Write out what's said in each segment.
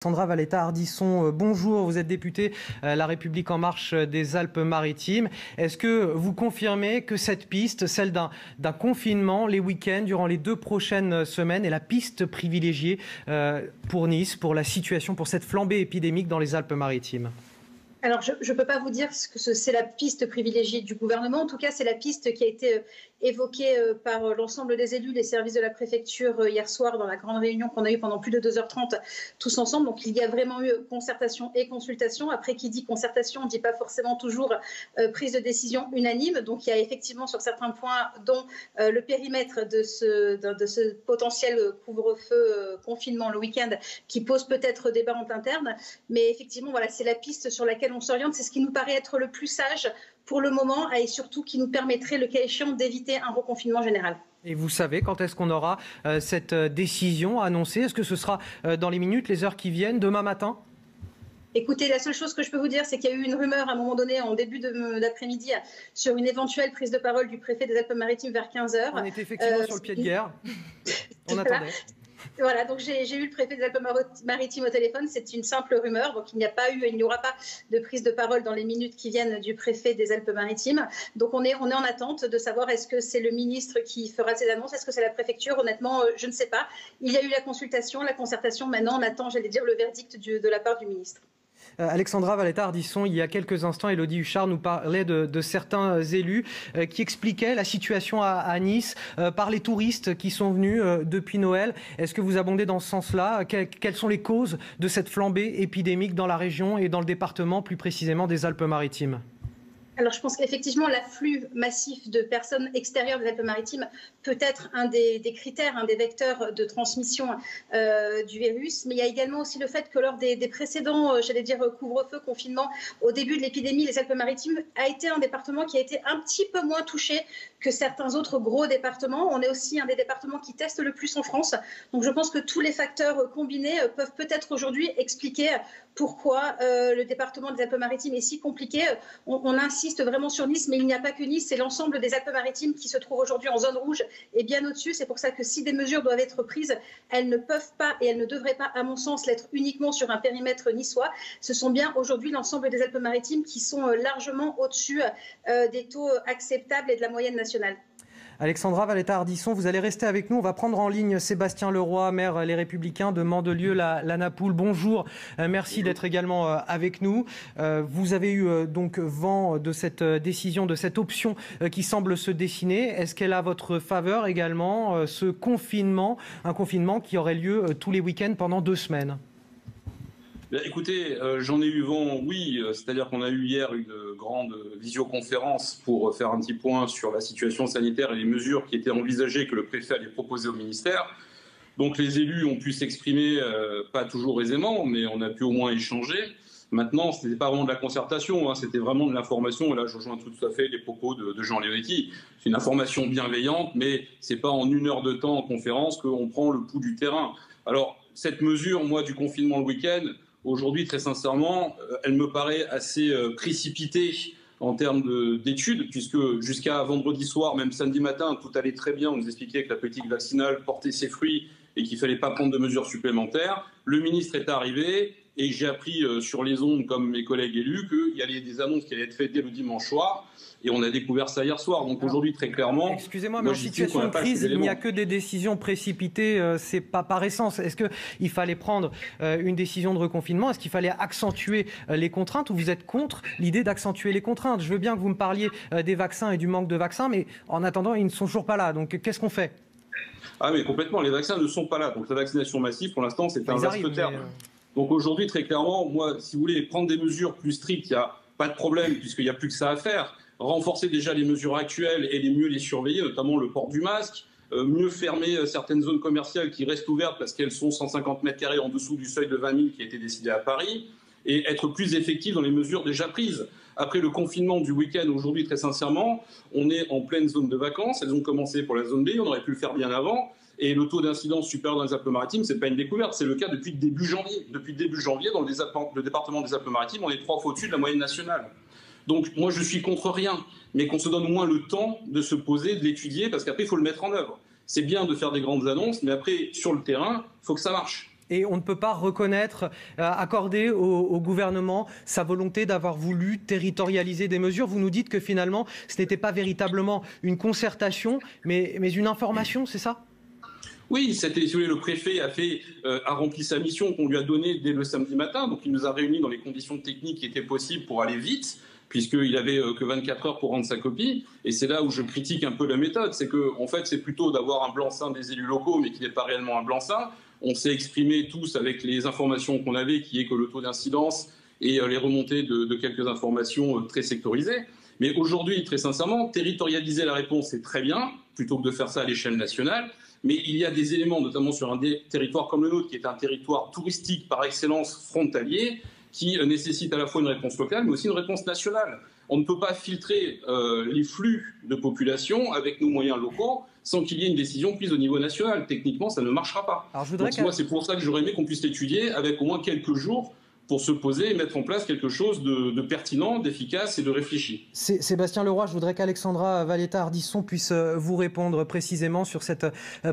Sandra Valletta-Ardisson, bonjour, vous êtes députée La République En Marche des Alpes-Maritimes. Est-ce que vous confirmez que cette piste, celle d'un confinement les week-ends durant les 2 prochaines semaines, est la piste privilégiée pour Nice, pour la situation, pour cette flambée épidémique dans les Alpes-Maritimes ? Alors, je ne peux pas vous dire que c'est la piste privilégiée du gouvernement. En tout cas, c'est la piste qui a été évoquée par l'ensemble des élus, les services de la préfecture hier soir dans la grande réunion qu'on a eue pendant plus de 2h30 tous ensemble. Donc, il y a vraiment eu concertation et consultation. Après, qui dit concertation, ne dit pas forcément toujours prise de décision unanime. Donc, il y a effectivement sur certains points, dont le périmètre de ce potentiel couvre-feu, confinement le week-end, qui pose peut-être débat en interne. Mais effectivement, voilà, c'est la piste sur laquelle on s'oriente, c'est ce qui nous paraît être le plus sage pour le moment et surtout qui nous permettrait, le cas échéant, d'éviter un reconfinement général. Et vous savez quand est-ce qu'on aura cette décision annoncée? Est-ce que ce sera dans les minutes, les heures qui viennent, demain matin? Écoutez, la seule chose que je peux vous dire, c'est qu'il y a eu une rumeur à un moment donné, en début d'après-midi, sur une éventuelle prise de parole du préfet des Alpes-Maritimes vers 15h. On était effectivement sur le pied de guerre. On attendait. Voilà, donc j'ai eu le préfet des Alpes-Maritimes au téléphone, c'est une simple rumeur, donc il n'y aura pas de prise de parole dans les minutes qui viennent du préfet des Alpes-Maritimes. Donc on est en attente de savoir est-ce que c'est le ministre qui fera ces annonces, est-ce que c'est la préfecture, honnêtement je ne sais pas. Il y a eu la consultation, la concertation, maintenant on attend, j'allais dire, le verdict de la part du ministre. Alexandra Valletta-Ardisson, il y a quelques instants, Élodie Huchard nous parlait de certains élus qui expliquaient la situation à Nice par les touristes qui sont venus depuis Noël. Est-ce que vous abondez dans ce sens-là? Quelles sont les causes de cette flambée épidémique dans la région et dans le département, plus précisément des Alpes-Maritimes? Alors, je pense qu'effectivement, l'afflux massif de personnes extérieures des Alpes-Maritimes peut être un des critères, un des vecteurs de transmission du virus. Mais il y a également aussi le fait que lors des précédents, j'allais dire, couvre-feu, confinement, au début de l'épidémie, les Alpes-Maritimes a été un département qui a été un petit peu moins touché que certains autres gros départements. On est aussi un des départements qui teste le plus en France. Donc, je pense que tous les facteurs combinés peuvent peut-être aujourd'hui expliquer pourquoi le département des Alpes-Maritimes est si compliqué. On insiste vraiment sur Nice, mais il n'y a pas que Nice, c'est l'ensemble des Alpes-Maritimes qui se trouvent aujourd'hui en zone rouge et bien au-dessus. C'est pour ça que si des mesures doivent être prises, elles ne peuvent pas et elles ne devraient pas, à mon sens, l'être uniquement sur un périmètre niçois. Ce sont bien aujourd'hui l'ensemble des Alpes-Maritimes qui sont largement au-dessus des taux acceptables et de la moyenne nationale. Alexandra Valletta-Ardisson, vous allez rester avec nous. On va prendre en ligne Sébastien Leroy, maire Les Républicains de Mandelieu-la Napoule. Bonjour, merci d'être également avec nous. Vous avez eu donc vent de cette décision, de cette option qui semble se dessiner. Est-ce qu'elle a votre faveur également, ce confinement, un confinement qui aurait lieu tous les week-ends pendant 2 semaines? Écoutez, j'en ai eu vent, oui, c'est-à-dire qu'on a eu hier une grande visioconférence pour faire un petit point sur la situation sanitaire et les mesures qui étaient envisagées que le préfet allait proposer au ministère. Donc les élus ont pu s'exprimer, pas toujours aisément, mais on a pu au moins échanger. Maintenant, ce n'était pas vraiment de la concertation, hein, c'était vraiment de l'information. Et là, je rejoins tout à fait les propos de Jean Leonetti. C'est une information bienveillante, mais ce n'est pas en 1 heure de temps en conférence qu'on prend le pouls du terrain. Alors, cette mesure, moi, du confinement le week-end, aujourd'hui, très sincèrement, elle me paraît assez précipitée en termes d'études, puisque jusqu'à vendredi soir, même samedi matin, tout allait très bien. On nous expliquait que la politique vaccinale portait ses fruits et qu'il ne fallait pas prendre de mesures supplémentaires. Le ministre est arrivé et j'ai appris sur les ondes, comme mes collègues élus, qu'il y avait des annonces qui allaient être faites dès le dimanche soir. Et on a découvert ça hier soir. Donc aujourd'hui, très clairement... Excusez-moi, mais en situation de crise, il n'y a que des décisions précipitées. C'est pas par essence. Est-ce qu'il fallait prendre une décision de reconfinement? Est-ce qu'il fallait accentuer les contraintes? Ou vous êtes contre l'idée d'accentuer les contraintes? Je veux bien que vous me parliez des vaccins et du manque de vaccins, mais en attendant, ils ne sont toujours pas là. Donc qu'est-ce qu'on fait? Ah mais complètement, les vaccins ne sont pas là. Donc la vaccination massive, pour l'instant, c'est un vaste terme. Donc aujourd'hui, très clairement, moi, si vous voulez prendre des mesures plus strictes, il n'y a pas de problème, puisqu'il n'y a plus que ça à faire. Renforcer déjà les mesures actuelles et mieux les surveiller, notamment le port du masque, mieux fermer certaines zones commerciales qui restent ouvertes parce qu'elles sont 150 mètres carrés en dessous du seuil de 20 000 qui a été décidé à Paris, et être plus effectif dans les mesures déjà prises. Après le confinement du week-end, aujourd'hui, très sincèrement, on est en pleine zone de vacances. Elles ont commencé pour la zone B, on aurait pu le faire bien avant. Et le taux d'incidence supérieur dans les Alpes-Maritimes, ce n'est pas une découverte, c'est le cas depuis début janvier. Depuis début janvier, dans le département des Alpes-Maritimes, on est 3 fois au-dessus de la moyenne nationale. Donc moi, je suis contre rien, mais qu'on se donne au moins le temps de se poser, de l'étudier, parce qu'après, il faut le mettre en œuvre. C'est bien de faire des grandes annonces, mais après, sur le terrain, il faut que ça marche. Et on ne peut pas reconnaître, accorder au gouvernement sa volonté d'avoir voulu territorialiser des mesures. Vous nous dites que finalement, ce n'était pas véritablement une concertation, mais une information, c'est ça ? Oui, c'était, si vous voulez, le préfet a rempli sa mission qu'on lui a donnée dès le samedi matin. Donc il nous a réunis dans les conditions techniques qui étaient possibles pour aller vite, puisqu'il n'avait que 24 heures pour rendre sa copie. Et c'est là où je critique un peu la méthode. C'est qu'en fait, c'est plutôt d'avoir un blanc-seing des élus locaux, mais qui n'est pas réellement un blanc-seing. On s'est exprimés tous avec les informations qu'on avait, qui est que le taux d'incidence et les remontées de quelques informations très sectorisées. Mais aujourd'hui, très sincèrement, territorialiser la réponse, c'est très bien, plutôt que de faire ça à l'échelle nationale. Mais il y a des éléments, notamment sur un territoire comme le nôtre, qui est un territoire touristique par excellence frontalier, qui nécessite à la fois une réponse locale, mais aussi une réponse nationale. On ne peut pas filtrer les flux de population avec nos moyens locaux sans qu'il y ait une décision prise au niveau national. Techniquement, ça ne marchera pas. Donc, moi, c'est pour ça que j'aurais aimé qu'on puisse l'étudier avec au moins quelques jours pour se poser et mettre en place quelque chose de pertinent, d'efficace et de réfléchi. Sébastien Leroy, je voudrais qu'Alexandra Valletta-Ardisson puisse vous répondre précisément sur cette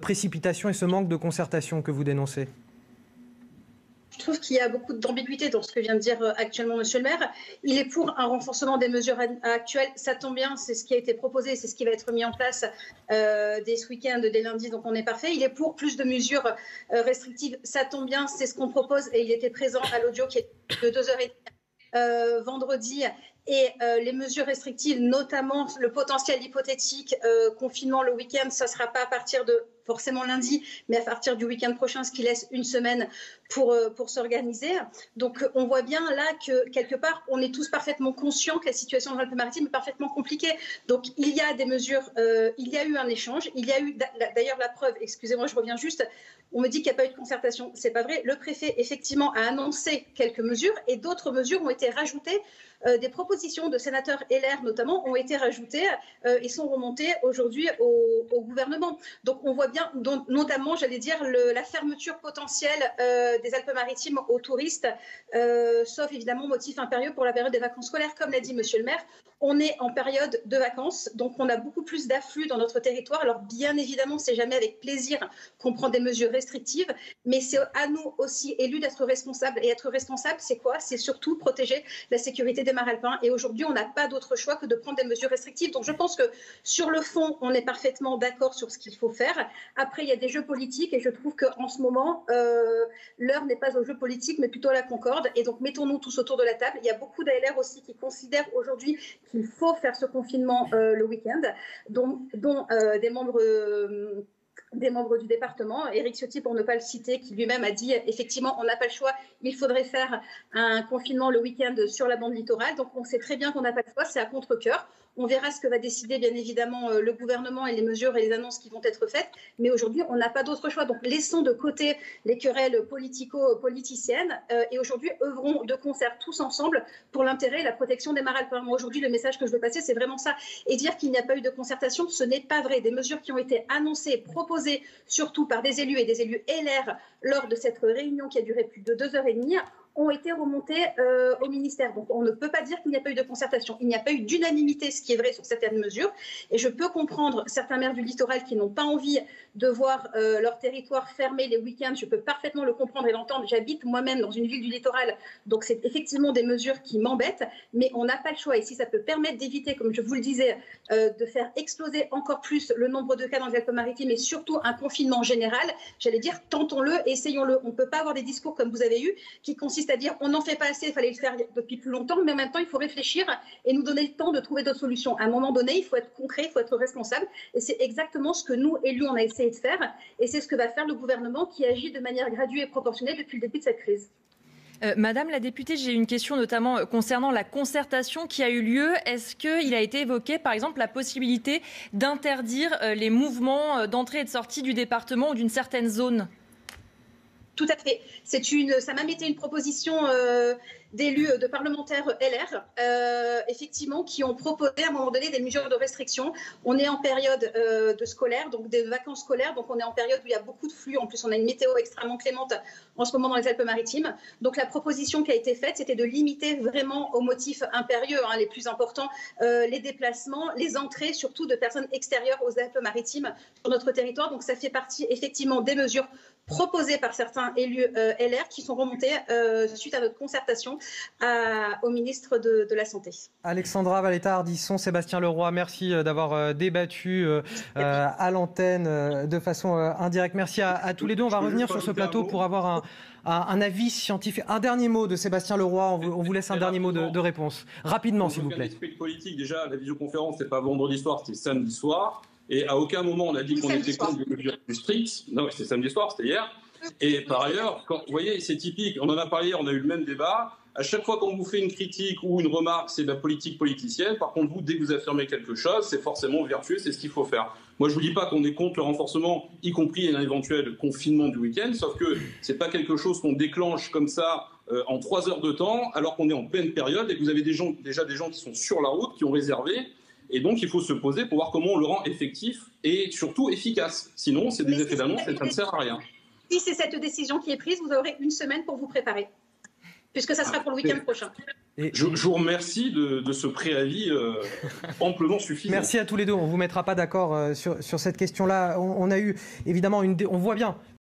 précipitation et ce manque de concertation que vous dénoncez. Je trouve qu'il y a beaucoup d'ambiguïté dans ce que vient de dire actuellement Monsieur le maire. Il est pour un renforcement des mesures actuelles. Ça tombe bien, c'est ce qui a été proposé, c'est ce qui va être mis en place dès ce week-end, dès lundi, donc on est parfait. Il est pour plus de mesures restrictives. Ça tombe bien, c'est ce qu'on propose et il était présent à l'audio qui est de 2h30 vendredi. Et les mesures restrictives, notamment le potentiel hypothétique confinement le week-end, ça ne sera pas à partir de forcément lundi, mais à partir du week-end prochain, ce qui laisse une semaine pour s'organiser. Donc on voit bien là que quelque part, on est tous parfaitement conscients que la situation dans l'Alpes-Maritimes est parfaitement compliquée. Donc il y a des mesures, il y a eu un échange, il y a eu d'ailleurs la preuve, excusez-moi, je reviens juste, on me dit qu'il n'y a pas eu de concertation. C'est pas vrai. Le préfet, effectivement, a annoncé quelques mesures et d'autres mesures ont été rajoutées. Des propositions de sénateurs LR, notamment, ont été rajoutées et sont remontées aujourd'hui au gouvernement. Donc, on voit bien, notamment, j'allais dire, la fermeture potentielle des Alpes-Maritimes aux touristes, sauf évidemment motif impérieux pour la période des vacances scolaires. Comme l'a dit Monsieur le maire, on est en période de vacances, donc on a beaucoup plus d'afflux dans notre territoire. Alors, bien évidemment, c'est jamais avec plaisir qu'on prend des mesures restrictives, mais c'est à nous aussi, élus, d'être responsables. Et être responsable, c'est quoi? C'est surtout protéger la sécurité des mares alpins. Et aujourd'hui, on n'a pas d'autre choix que de prendre des mesures restrictives. Donc, je pense que sur le fond, on est parfaitement d'accord sur ce qu'il faut faire. Après, il y a des jeux politiques et je trouve qu'en ce moment, l'heure n'est pas aux jeux politiques, mais plutôt à la concorde. Et donc, mettons-nous tous autour de la table. Il y a beaucoup d'ALR aussi qui considèrent aujourd'hui qu'il faut faire ce confinement le week-end, dont des membres du département, Éric Ciotti pour ne pas le citer, qui lui-même a dit effectivement on n'a pas le choix, il faudrait faire un confinement le week-end sur la bande littorale. Donc on sait très bien qu'on n'a pas le choix, c'est à contre-cœur. On verra ce que va décider bien évidemment le gouvernement et les mesures et les annonces qui vont être faites. Mais aujourd'hui, on n'a pas d'autre choix. Donc laissons de côté les querelles politico-politiciennes et aujourd'hui œuvrons de concert tous ensemble pour l'intérêt et la protection des mares alpins. Moi aujourd'hui, le message que je veux passer, c'est vraiment ça. Et dire qu'il n'y a pas eu de concertation, ce n'est pas vrai. Des mesures qui ont été annoncées, proposées surtout par des élus et des élus LR lors de cette réunion qui a duré plus de 2h30, ont été remontés au ministère. Donc on ne peut pas dire qu'il n'y a pas eu de concertation. Il n'y a pas eu d'unanimité, ce qui est vrai sur certaines mesures. Et je peux comprendre certains maires du littoral qui n'ont pas envie de voir leur territoire fermé les week-ends. Je peux parfaitement le comprendre et l'entendre. J'habite moi-même dans une ville du littoral. Donc c'est effectivement des mesures qui m'embêtent. Mais on n'a pas le choix. Et si ça peut permettre d'éviter, comme je vous le disais, de faire exploser encore plus le nombre de cas dans les Alpes-Maritimes et surtout un confinement général, j'allais dire tentons-le, essayons-le. On ne peut pas avoir des discours comme vous avez eu qui consistent c'est-à-dire on n'en fait pas assez, il fallait le faire depuis plus longtemps, mais en même temps, il faut réfléchir et nous donner le temps de trouver d'autres solutions. À un moment donné, il faut être concret, il faut être responsable. Et c'est exactement ce que nous, élus, on a essayé de faire. Et c'est ce que va faire le gouvernement qui agit de manière graduée et proportionnée depuis le début de cette crise. Madame la députée, j'ai une question notamment concernant la concertation qui a eu lieu. Est-ce qu'il a été évoqué, par exemple, la possibilité d'interdire les mouvements d'entrée et de sortie du département ou d'une certaine zone ? Tout à fait. Ça m'a été une proposition d'élus, de parlementaires LR, effectivement, qui ont proposé à un moment donné des mesures de restriction. On est en période de scolaire, donc des vacances scolaires, donc on est en période où il y a beaucoup de flux. En plus, on a une météo extrêmement clémente en ce moment dans les Alpes-Maritimes. Donc la proposition qui a été faite, c'était de limiter vraiment aux motifs impérieux, les plus importants, les déplacements, les entrées, surtout de personnes extérieures aux Alpes-Maritimes sur notre territoire. Donc ça fait partie effectivement des mesures proposés par certains élus LR qui sont remontés suite à notre concertation au ministre de la Santé. Alexandra Valletta-Ardisson, Sébastien Leroy, merci d'avoir débattu à l'antenne de façon indirecte. Merci à tous les deux. On va revenir sur ce plateau pour avoir un avis scientifique. Un dernier mot de Sébastien Leroy. On vous laisse un dernier mot de réponse. Rapidement, s'il vous plaît. L'esprit politique, déjà, la visioconférence, c'est pas vendredi soir, c'était samedi soir. Et à aucun moment, on a dit qu'on était contre des mesures plus strictes. Non, c'était samedi soir, c'était hier. Et par ailleurs, vous voyez, c'est typique. On en a parlé hier, on a eu le même débat. À chaque fois qu'on vous fait une critique ou une remarque, c'est de la politique politicienne. Par contre, vous, dès que vous affirmez quelque chose, c'est forcément vertueux, c'est ce qu'il faut faire. Moi, je ne vous dis pas qu'on est contre le renforcement, y compris un éventuel confinement du week-end, sauf que ce n'est pas quelque chose qu'on déclenche comme ça en 3 heures de temps, alors qu'on est en pleine période et que vous avez déjà des gens qui sont sur la route, qui ont réservé. Et donc, il faut se poser pour voir comment on le rend effectif et surtout efficace. Sinon, c'est des effets d'annonce et ça ne sert à rien. Si c'est cette décision qui est prise, vous aurez 1 semaine pour vous préparer, puisque ça sera pour le week-end prochain. Je vous remercie de ce préavis amplement suffisant. Merci à tous les deux. On ne vous mettra pas d'accord sur cette question-là. On a eu, évidemment, on voit bien